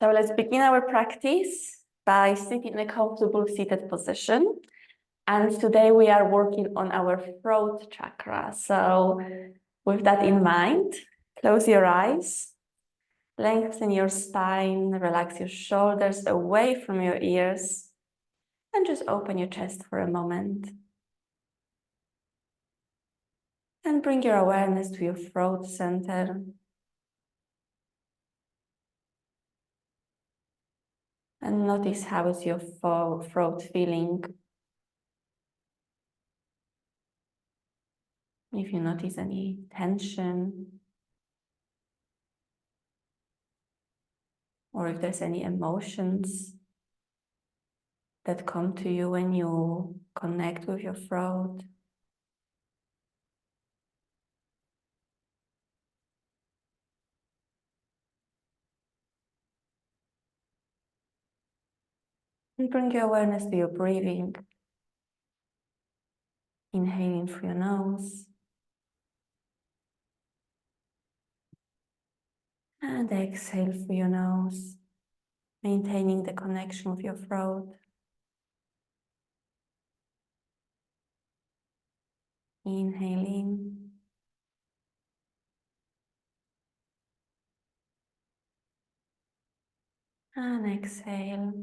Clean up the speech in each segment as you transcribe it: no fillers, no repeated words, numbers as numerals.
So let's begin our practice by sitting in a comfortable seated position. And today we are working on our throat chakra. So with that in mind, close your eyes, lengthen your spine, relax your shoulders away from your ears, and just open your chest for a moment. And bring your awareness to your throat center. And notice how is your throat feeling. If you notice any tension, or if there's any emotions that come to you when you connect with your throat. And bring your awareness to your breathing. Inhaling through your nose. And exhale through your nose, maintaining the connection with your throat. Inhaling. And exhale.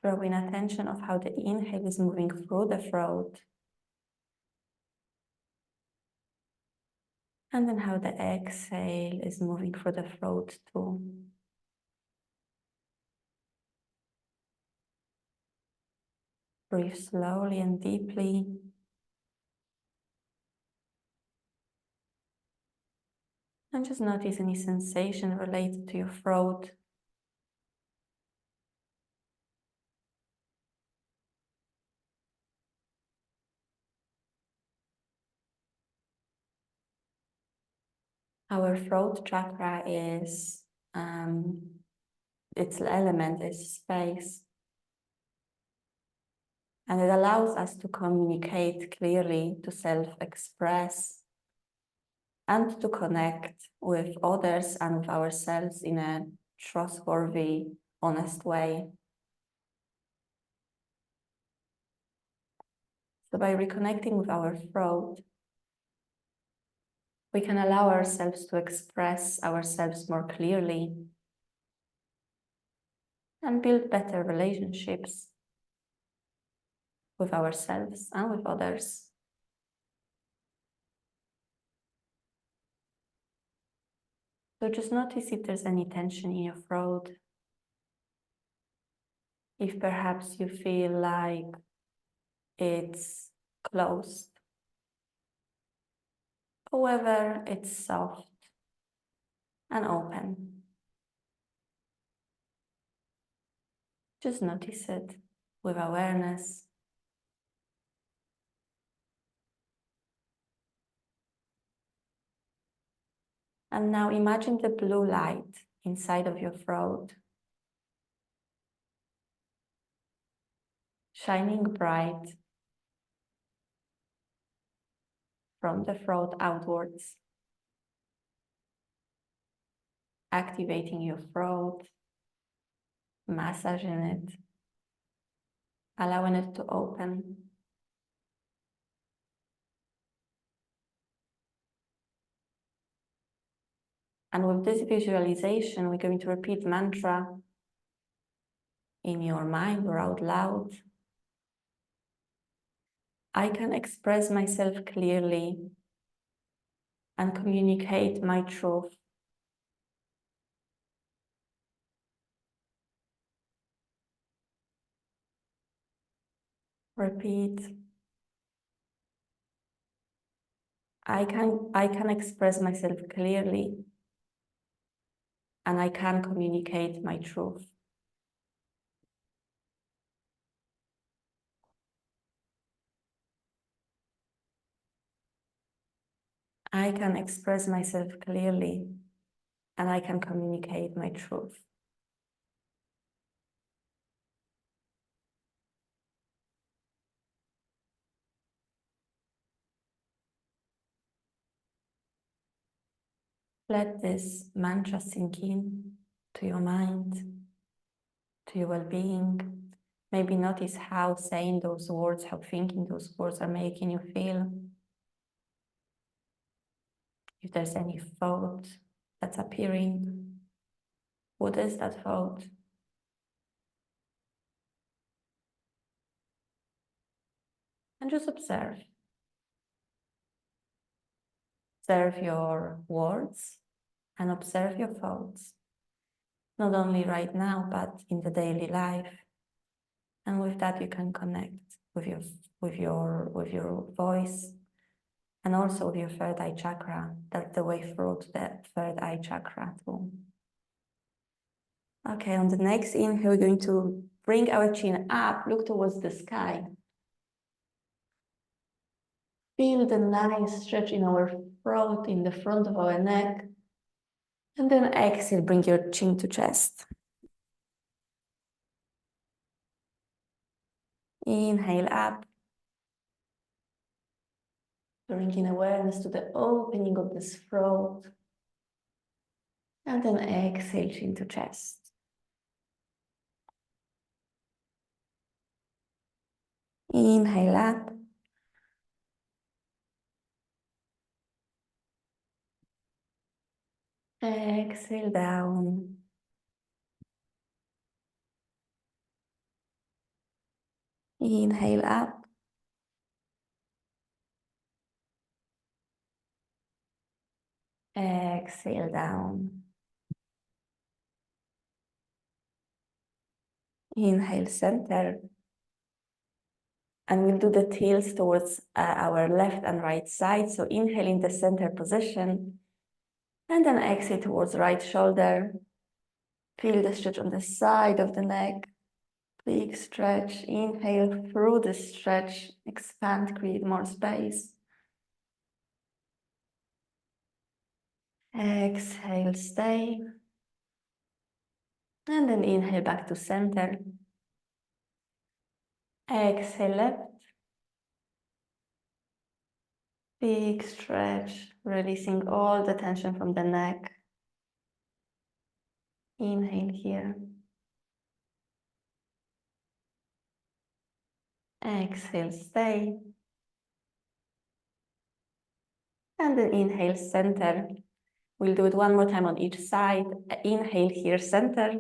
Drawing attention of how the inhale is moving through the throat. And then how the exhale is moving through the throat too. Breathe slowly and deeply. And just notice any sensation related to your throat. Our throat chakra is, its element is space. And it allows us to communicate clearly, to self-express, and to connect with others and with ourselves in a trustworthy, honest way. So by reconnecting with our throat, we can allow ourselves to express ourselves more clearly and build better relationships with ourselves and with others. So just notice if there's any tension in your throat. If perhaps you feel like it's closed. However, it's soft and open. Just notice it with awareness. And now imagine the blue light inside of your throat, shining bright from the throat outwards, activating your throat, massaging it, allowing it to open. And with this visualization, we're going to repeat mantra in your mind or out loud. I can express myself clearly and communicate my truth. Repeat. I can express myself clearly and I can communicate my truth. I can express myself clearly and I can communicate my truth. Let this mantra sink in to your mind, to your well-being. Maybe notice how saying those words, how thinking those words are making you feel. If there's any thought that's appearing, what is that thought? And just observe. Observe your words and observe your thoughts, not only right now, but in the daily life. And with that, you can connect with your voice and also with your third eye chakra. That's the way through to the third eye chakra too. Okay, on the next inhale, we're going to bring our chin up, look towards the sky. Feel the nice stretch in our throat, in the front of our neck. And then exhale, bring your chin to chest. Inhale up, bringing awareness to the opening of this throat. And then exhale, chin to chest. Inhale up. Exhale down. Inhale up. Exhale down. Inhale center. And we'll do the tilts towards our left and right side. So inhale in the center position. And then exhale towards right shoulder. Feel the stretch on the side of the neck. Big stretch. Inhale through the stretch. Expand, create more space. Exhale, stay. And then inhale back to center. Exhale left. Big stretch, releasing all the tension from the neck. Inhale here. Exhale, stay. And then inhale, center. We'll do it one more time on each side. Inhale here, center.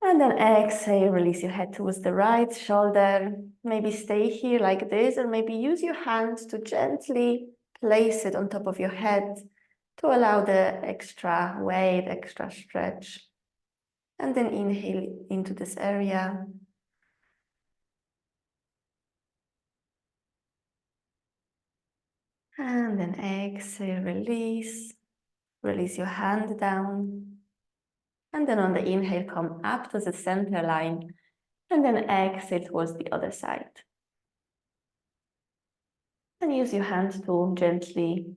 And then exhale, release your head towards the right shoulder. Maybe stay here like this, or maybe use your hands to gently place it on top of your head to allow the extra weight, extra stretch. And then inhale into this area. And then exhale, release. Release your hand down. And then on the inhale, come up to the center line. And then exhale towards the other side. And use your hand to gently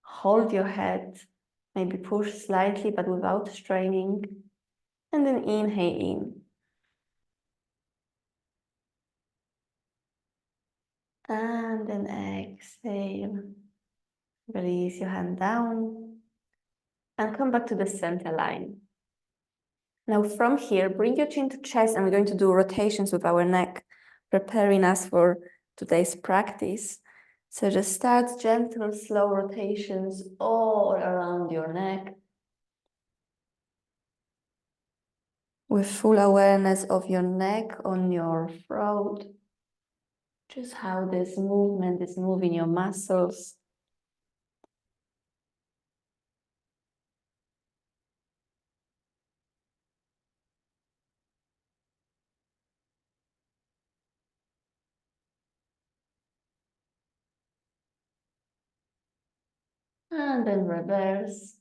hold your head. Maybe push slightly, but without straining. And then inhale in. And then exhale. Release your hand down. And come back to the center line. Now from here, bring your chin to chest, and we're going to do rotations with our neck, preparing us for today's practice. So just start gentle, slow rotations all around your neck, with full awareness of your neck on your throat, just how this movement is moving your muscles. And then reverse.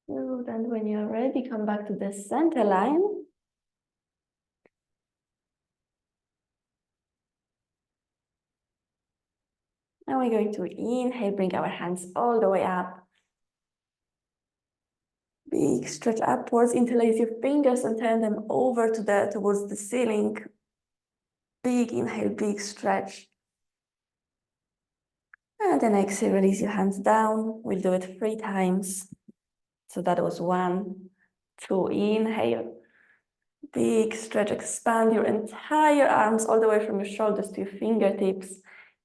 Good, and when you're ready, come back to the center line. And we're going to inhale, bring our hands all the way up. Big stretch upwards, interlace your fingers and turn them over towards the ceiling. Big inhale, big stretch. And then exhale, release your hands down. We'll do it 3 times. So that was 1, 2, inhale. Big stretch, expand your entire arms all the way from your shoulders to your fingertips.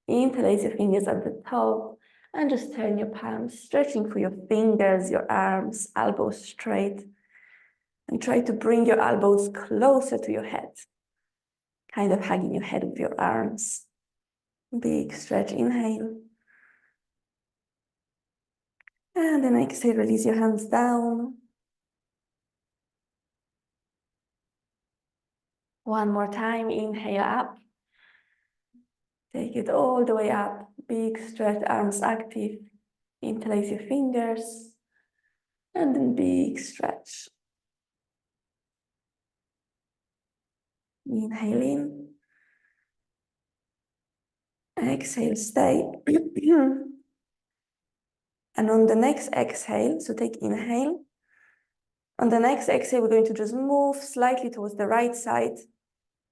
Interlace your fingers at the top and just turn your palms, stretching through your fingers, your arms, elbows straight. And try to bring your elbows closer to your head, kind of hugging your head with your arms. Big stretch, inhale. And then exhale, release your hands down. One more time, inhale up. Take it all the way up. Big stretch, arms active. Interlace your fingers. And then big stretch. Inhale in. Exhale, stay. And on the next exhale, so take inhale. On the next exhale, we're going to just move slightly towards the right side,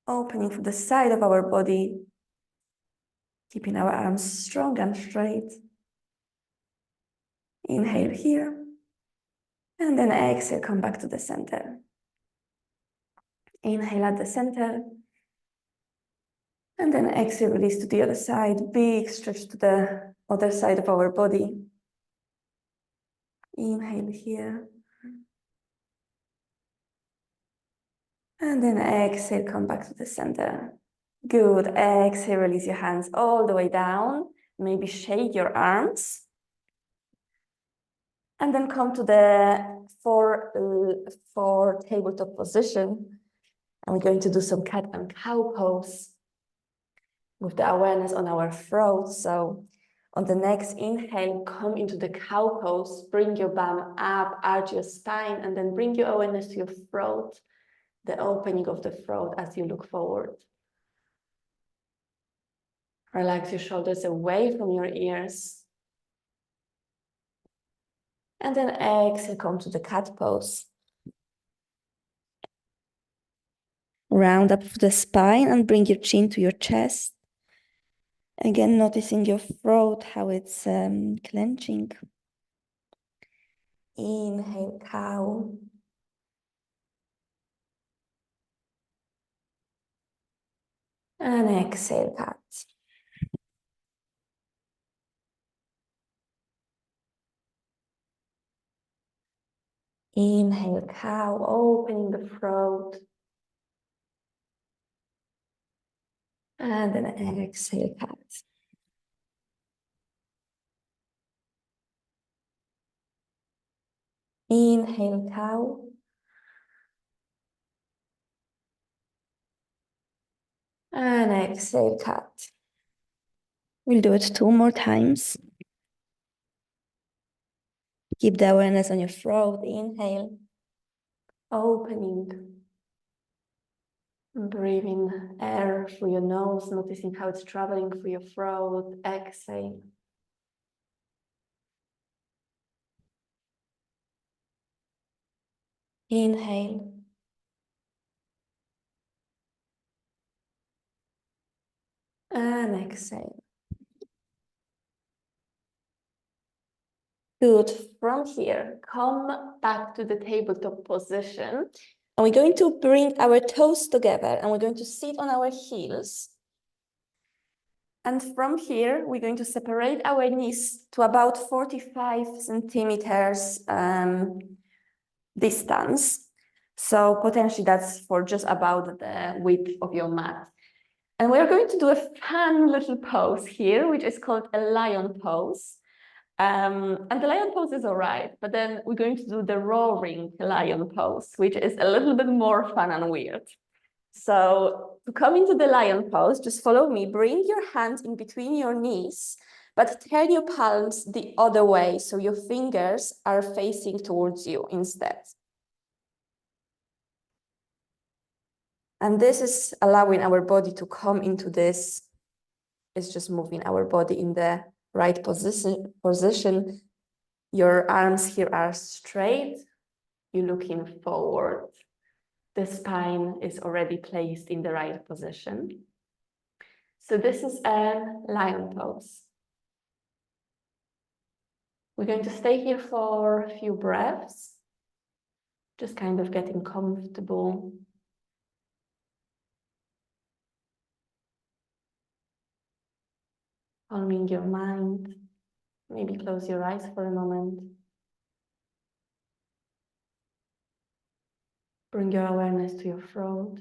opening for the side of our body, keeping our arms strong and straight. Inhale here, and then exhale, come back to the center. Inhale at the center, and then exhale, release to the other side, big stretch to the other side of our body. Inhale here, and then exhale, come back to the center. Good, exhale, release your hands all the way down, maybe shake your arms. And then come to the four tabletop position. And we're going to do some cat and cow pose with the awareness on our throat. So on the next inhale, come into the cow pose, bring your bum up, arch your spine, and then bring your awareness to your throat, the opening of the throat as you look forward. Relax your shoulders away from your ears. And then exhale, come to the cat pose. Round up the spine and bring your chin to your chest. Again, noticing your throat, how it's clenching. Inhale, cow. And exhale, cat. Inhale, cow, opening the throat. And then exhale, cat. Inhale, cow. And exhale, cat. We'll do it 2 more times. Keep the awareness on your throat. Inhale, opening. Breathing air through your nose, noticing how it's traveling through your throat. Exhale. Inhale. And exhale. Good. From here, come back to the tabletop position. And we're going to bring our toes together and we're going to sit on our heels. And from here, we're going to separate our knees to about 45 centimeters distance. So potentially that's for just about the width of your mat. And we're going to do a fun little pose here, which is called a lion pose. And the lion pose is all right, but then we're going to do the roaring lion pose, which is a little bit more fun and weird. So to come into the lion pose, just follow me, bring your hands in between your knees, but turn your palms the other way, so your fingers are facing towards you instead. And this is allowing our body to come into this. It's just moving our body in the right position. Your arms here are straight. You're looking forward. The spine is already placed in the right position. So this is a lion pose. We're going to stay here for a few breaths, just kind of getting comfortable. Calming your mind. Maybe close your eyes for a moment. Bring your awareness to your throat.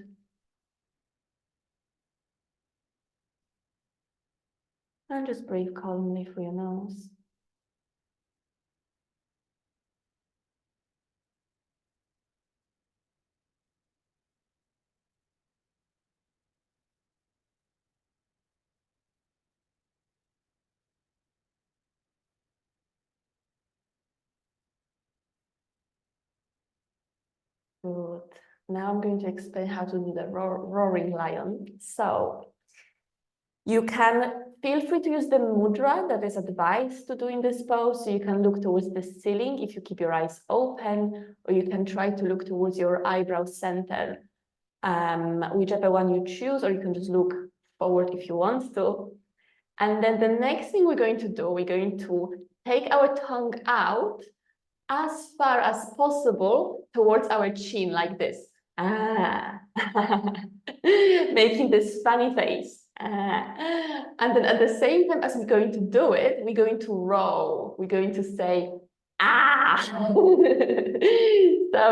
And just breathe calmly through your nose. Good. Now I'm going to explain how to do the roaring lion. So you can feel free to use the mudra that is advised to do in this pose. So you can look towards the ceiling if you keep your eyes open, or you can try to look towards your eyebrow center, whichever one you choose, or you can just look forward if you want to. And then the next thing we're going to do, we're going to take our tongue out as far as possible towards our chin, like this. Making this funny face. And then at the same time as we're going to do it, we're going to roll. We're going to say, ah. So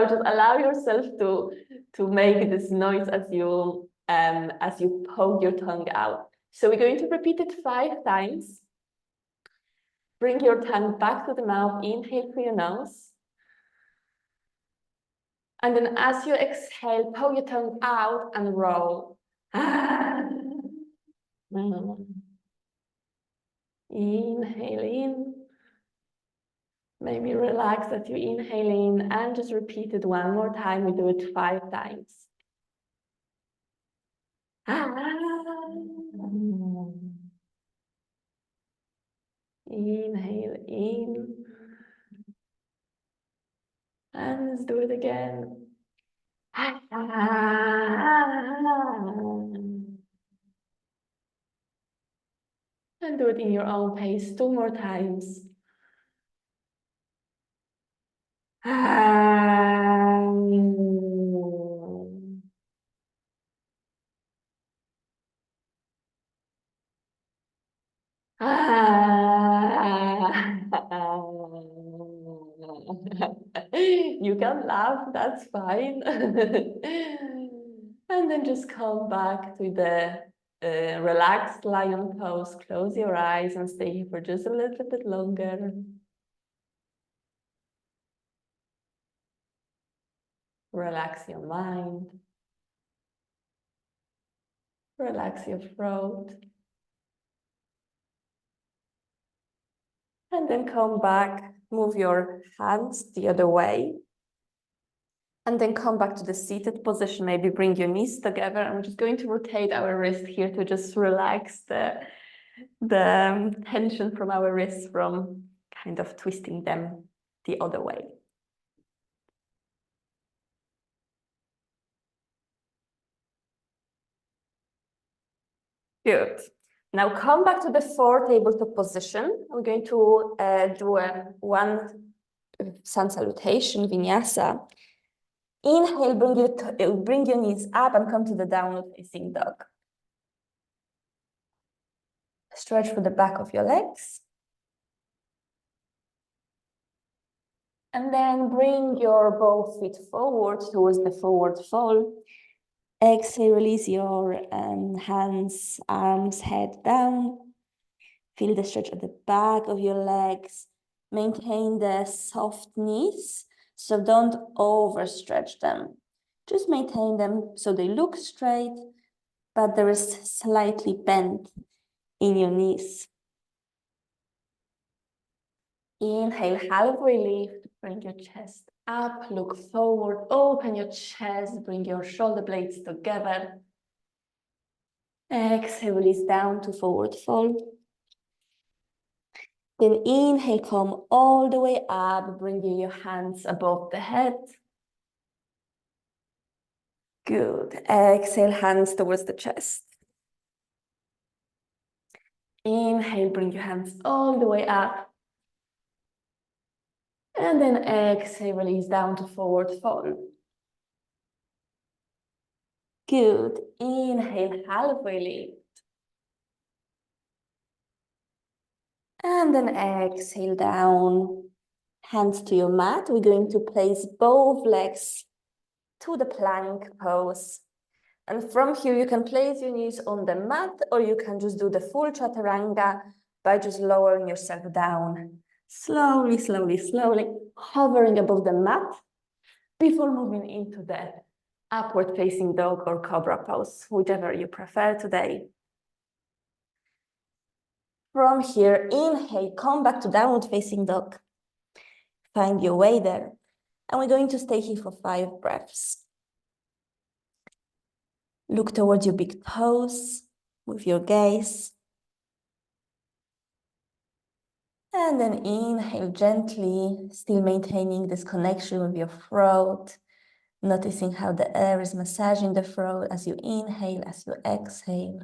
just allow yourself to make this noise as you poke your tongue out. So we're going to repeat it 5 times. Bring your tongue back to the mouth. Inhale through your nose. And then as you exhale, poke your tongue out and roll. Inhale in. Maybe relax as you inhale in, and just repeat it one more time. We do it 5 times. Inhale in. And let's do it again. And do it in your own pace 2 more times. You can laugh, that's fine. And then just come back to the relaxed lion pose. Close your eyes and stay here for just a little bit longer. Relax your mind. Relax your throat. And then come back, move your hands the other way. And then come back to the seated position. Maybe bring your knees together. I'm just going to rotate our wrist here to just relax the tension from our wrists from kind of twisting them the other way. Good. Now come back to the 4 tabletop position. I'm going to do one sun salutation, vinyasa. Inhale, bring your knees up and come to the downward facing dog. Stretch for the back of your legs. And then bring your both feet forward towards the forward fold. Exhale, release your hands, arms, head down. Feel the stretch at the back of your legs. Maintain the soft knees, so don't overstretch them. Just maintain them so they look straight, but there is slightly bend in your knees. Inhale, halfway lift, bring your chest up, look forward, open your chest, bring your shoulder blades together. Exhale, release down to forward fold. Then inhale, come all the way up, bringing your hands above the head. Good. Exhale, hands towards the chest. Inhale, bring your hands all the way up. And then exhale, release down to forward fold. Good. Inhale, halfway lift. And then exhale down. Hands to your mat. We're going to place both legs to the plank pose. And from here, you can place your knees on the mat, or you can just do the full chaturanga by just lowering yourself down. Slowly, slowly, slowly, hovering above the mat before moving into the upward facing dog or cobra pose, whichever you prefer today. From here, inhale, come back to downward facing dog. Find your way there. And we're going to stay here for 5 breaths. Look towards your big toes with your gaze. And then inhale gently, still maintaining this connection with your throat, noticing how the air is massaging the throat as you inhale, as you exhale.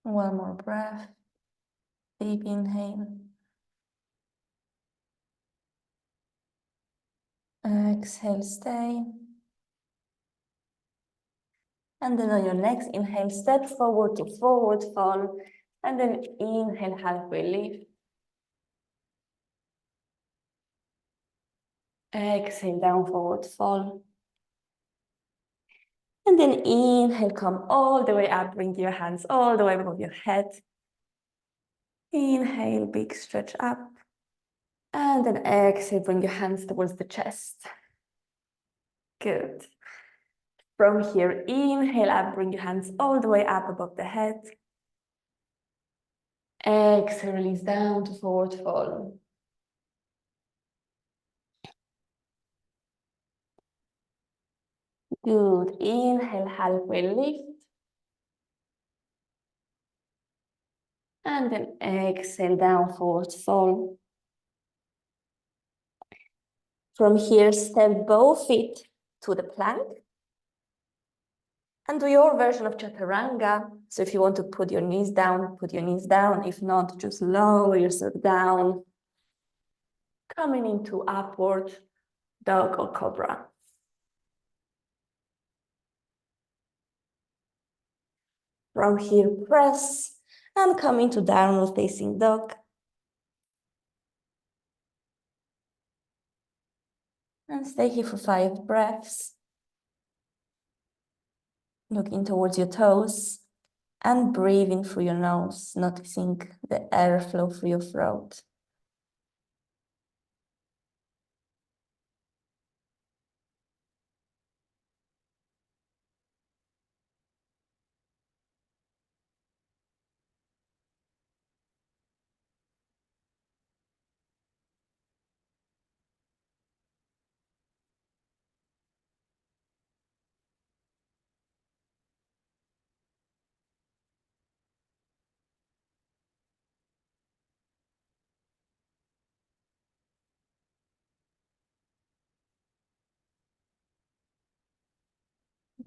One more breath. Deep inhale. Exhale, stay. And then on your next inhale, step forward to forward fold. And then inhale, halfway lift. Exhale, down forward fold. And then inhale, come all the way up, bring your hands all the way above your head. Inhale, big stretch up. And then exhale, bring your hands towards the chest. Good. From here, inhale up, bring your hands all the way up above the head. Exhale, release down to forward fold. Good. Inhale, halfway lift. And then exhale, down forward fold. From here, step both feet to the plank. And do your version of chaturanga. So if you want to put your knees down, put your knees down. If not, just lower yourself down. Coming into upward dog or cobra. From here, press and come into downward facing dog. And stay here for 5 breaths. Looking towards your toes and breathing through your nose, noticing the airflow through your throat.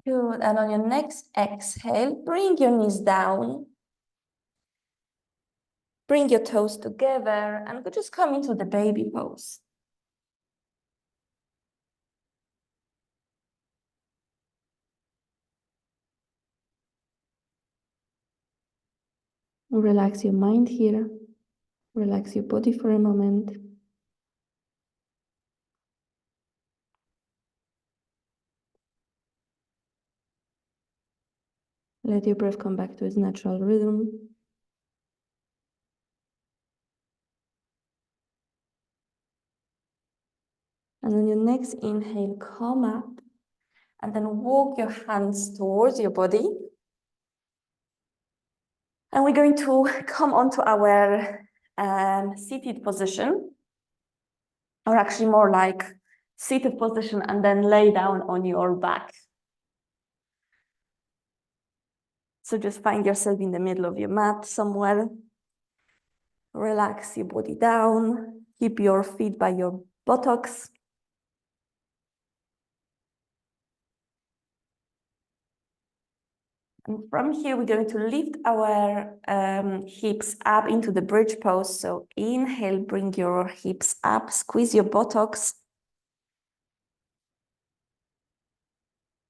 Good. And on your next exhale, bring your knees down. Bring your toes together and we'll just come into the baby pose. Relax your mind here. Relax your body for a moment. Let your breath come back to its natural rhythm. And on your next inhale, come up and then walk your hands towards your body. And we're going to come onto our seated position, or actually more like seated position, and then lay down on your back. So just find yourself in the middle of your mat somewhere. Relax your body down. Keep your feet by your buttocks. And from here, we're going to lift our hips up into the bridge pose. So inhale, bring your hips up, squeeze your buttocks.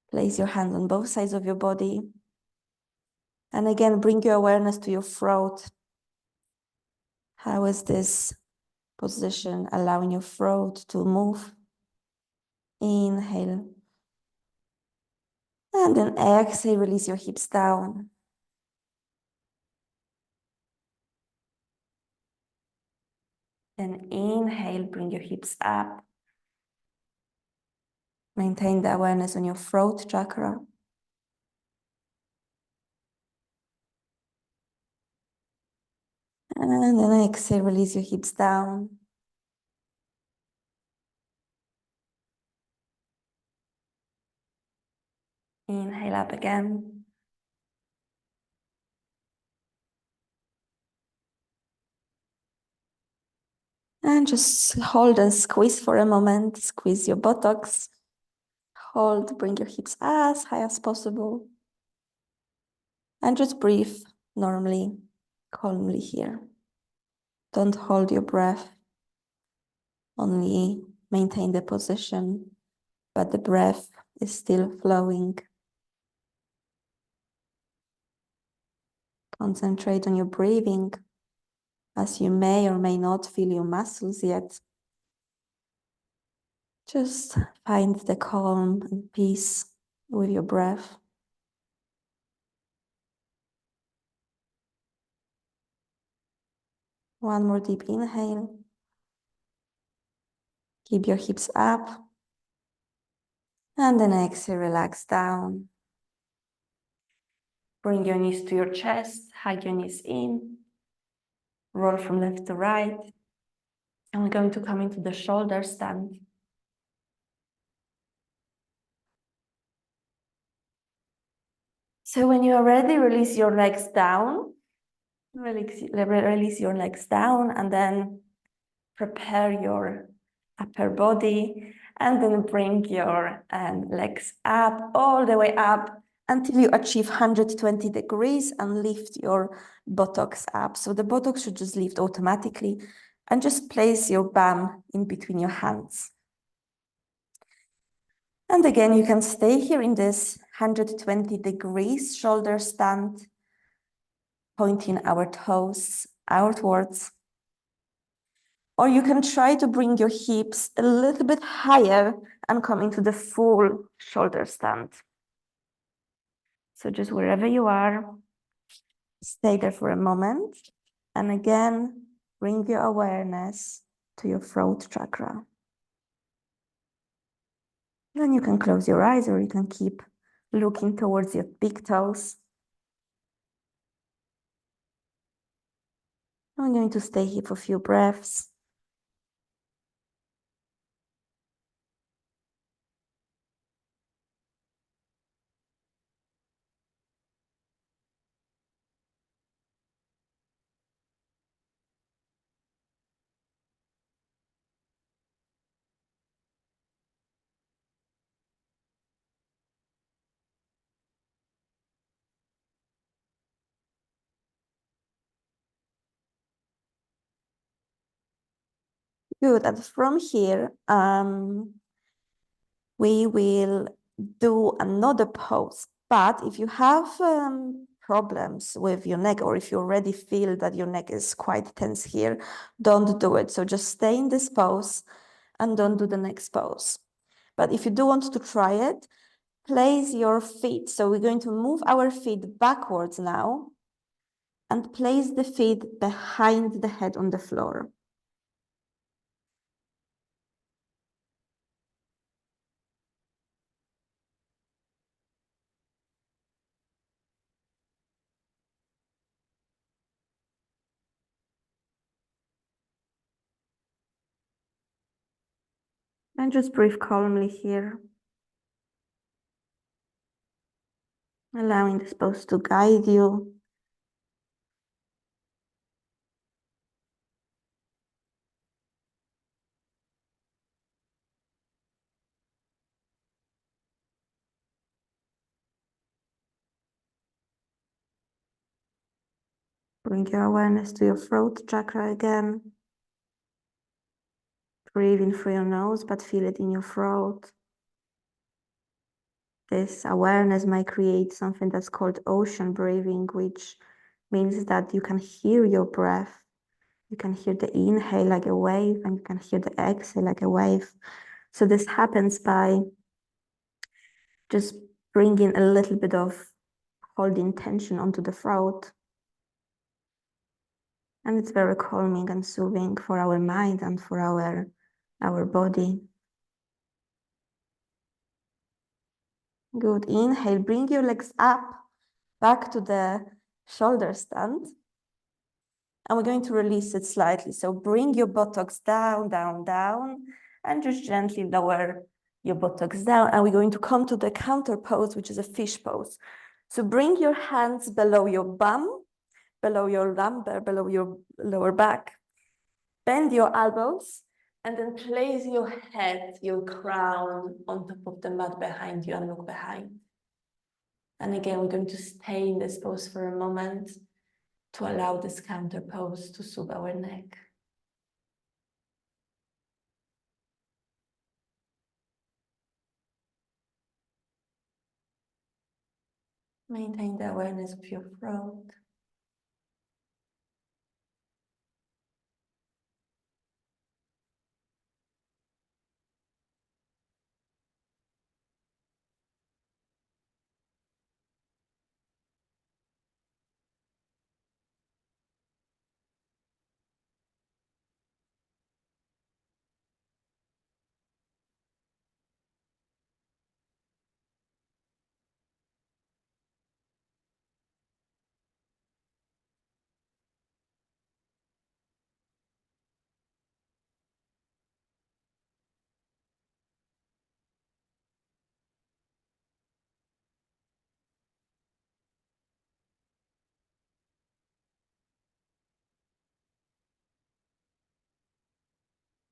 Place your hands on both sides of your body. And again, bring your awareness to your throat. How is this position allowing your throat to move? Inhale. And then exhale, release your hips down. Then inhale, bring your hips up. Maintain the awareness on your throat chakra. And then exhale, release your hips down. Inhale up again. And just hold and squeeze for a moment. Squeeze your buttocks. Hold, bring your hips as high as possible. And just breathe normally, calmly here. Don't hold your breath. Only maintain the position, but the breath is still flowing. Concentrate on your breathing, as you may or may not feel your muscles yet. Just find the calm and peace with your breath. One more deep inhale. Keep your hips up. And then exhale, relax down. Bring your knees to your chest, hug your knees in. Roll from left to right. And we're going to come into the shoulder stand. So when you are ready, release your legs down. Release your legs down and then prepare your upper body and then bring your legs up, all the way up until you achieve 120 degrees and lift your buttocks up. So the buttocks should just lift automatically and just place your bum in between your hands. And again, you can stay here in this 120 degrees shoulder stand, pointing our toes outwards. Or you can try to bring your hips a little bit higher and come into the full shoulder stand. So just wherever you are, stay there for a moment. And again, bring your awareness to your throat chakra. Then you can close your eyes or you can keep looking towards your big toes. I'm going to stay here for a few breaths. Good, and from here, we will do another pose. But if you have problems with your neck, or if you already feel that your neck is quite tense here, don't do it. So just stay in this pose and don't do the next pose. But if you do want to try it, place your feet. So we're going to move our feet backwards now and place the feet behind the head on the floor. And just breathe calmly here. Allowing this pose to guide you. Bring your awareness to your throat chakra again. Breathe in through your nose, but feel it in your throat. This awareness might create something that's called ocean breathing, which means that you can hear your breath. You can hear the inhale like a wave, and you can hear the exhale like a wave. So this happens by just bringing a little bit of holding tension onto the throat. And it's very calming and soothing for our mind and for our body. Good. Inhale, bring your legs up, back to the shoulder stand. And we're going to release it slightly. So bring your buttocks down, down, down, and just gently lower your buttocks down. And we're going to come to the counter pose, which is a fish pose. So bring your hands below your bum, below your lumbar, below your lower back. Bend your elbows, and then place your head, your crown on top of the mat behind you and look behind. And again, we're going to stay in this pose for a moment to allow this counter pose to soothe our neck. Maintain the awareness of your throat.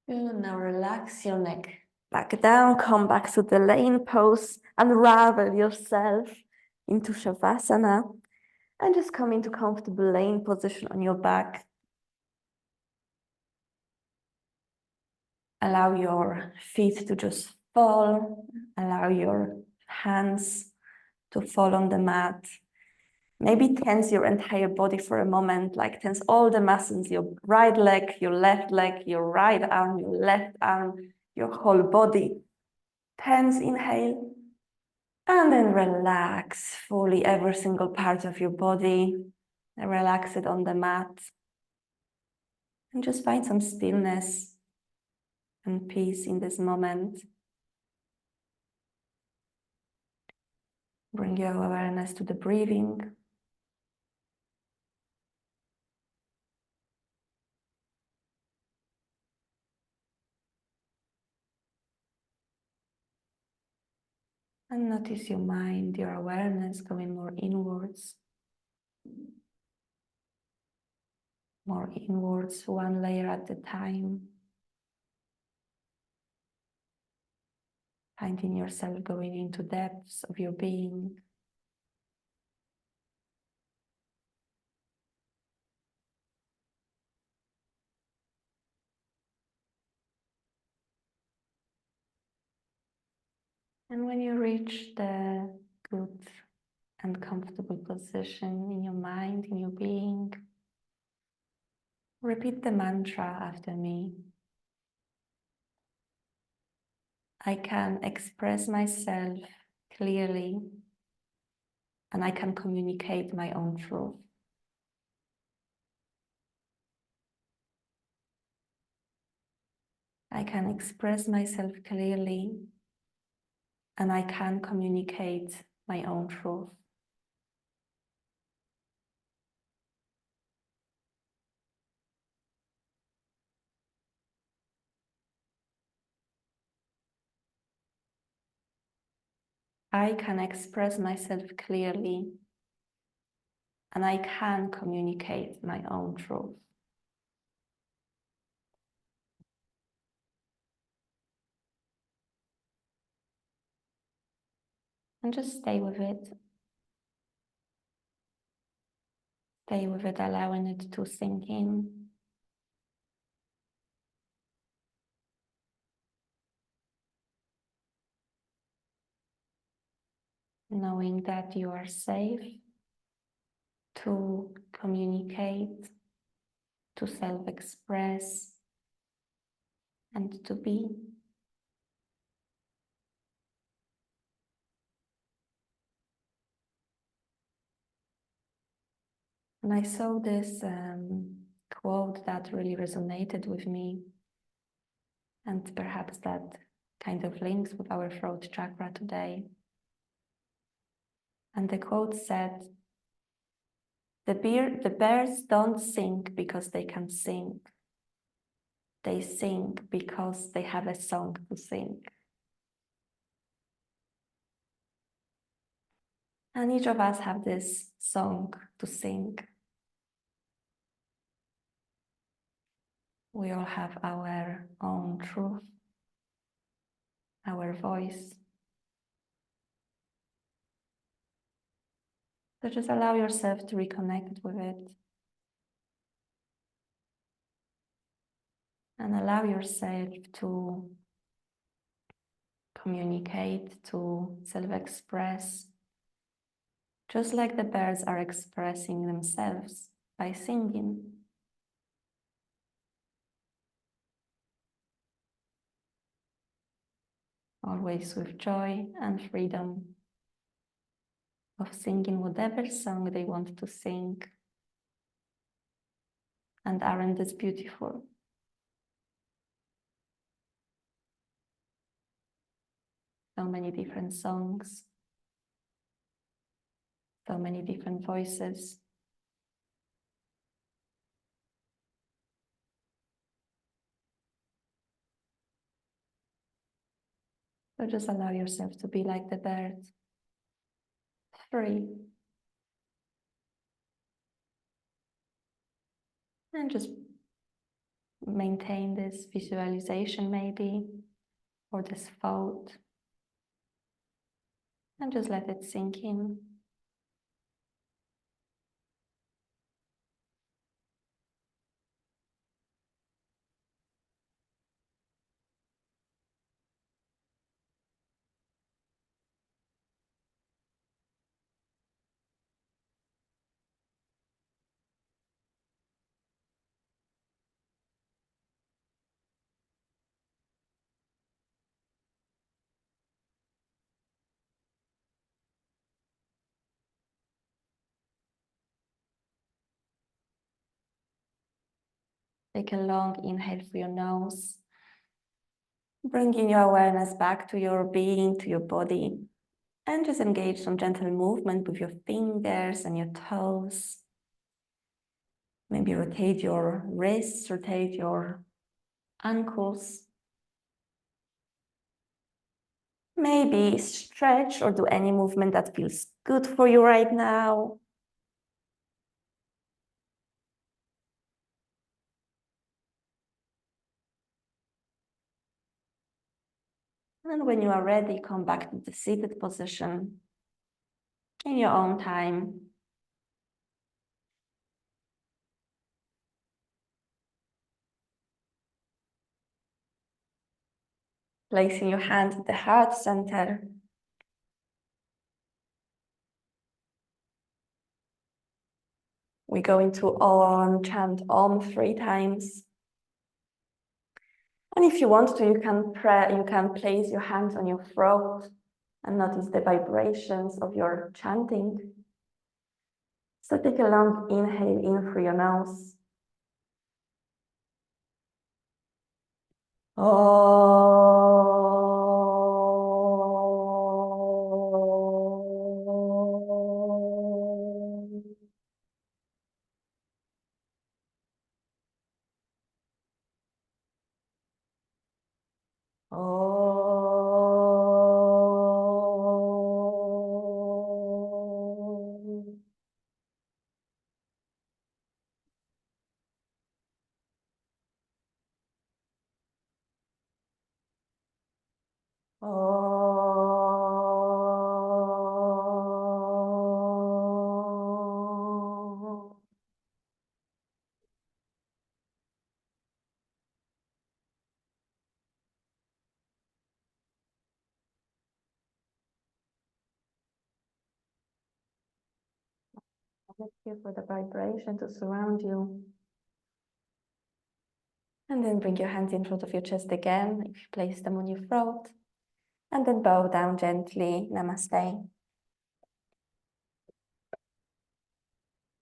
Good. Now relax your neck back down, come back to the lane pose, unravel yourself into Shavasana, and just come into comfortable lane position on your back. Allow your feet to just fall, allow your hands to fall on the mat. Maybe tense your entire body for a moment, like tense all the muscles, your right leg, your left leg, your right arm, your left arm, your whole body. Tense, inhale, and then relax fully every single part of your body. And relax it on the mat. And just find some stillness and peace in this moment. Bring your awareness to the breathing. And notice your mind, your awareness going more inwards, one layer at a time. Finding yourself going into depths of your being. And when you reach the good and comfortable position in your mind, in your being, repeat the mantra after me. I can express myself clearly, and I can communicate my own truth. I can express myself clearly, and I can communicate my own truth. I can express myself clearly, and I can communicate my own truth. And just stay with it. Stay with it, allowing it to sink in. Knowing that you are safe to communicate, to self-express, and to be. And I saw this quote that really resonated with me, and perhaps that kind of links with our throat chakra today. And the quote said, the birds don't sing because they can sing. They sing because they have a song to sing. And each of us have this song to sing. We all have our own truth, our voice. So just allow yourself to reconnect with it. And allow yourself to communicate, to self-express, just like the birds are expressing themselves by singing. Always with joy and freedom of singing whatever song they want to sing. And aren't this beautiful? So many different songs, so many different voices. So just allow yourself to be like the bird, free. And just maintain this visualization maybe, or this thought. And just let it sink in. Take a long inhale through your nose, bringing your awareness back to your being, to your body, and just engage some gentle movement with your fingers and your toes. Maybe rotate your wrists, rotate your ankles. Maybe stretch or do any movement that feels good for you right now. And when you are ready, come back to the seated position in your own time. Placing your hand at the heart center. We're going to chant Om 3 times. And if you want to, you can place your hands on your throat and notice the vibrations of your chanting. So take a long inhale in through your nose. Let's here for the vibration to surround you. And then bring your hands in front of your chest again. If you place them on your throat. And then bow down gently. Namaste.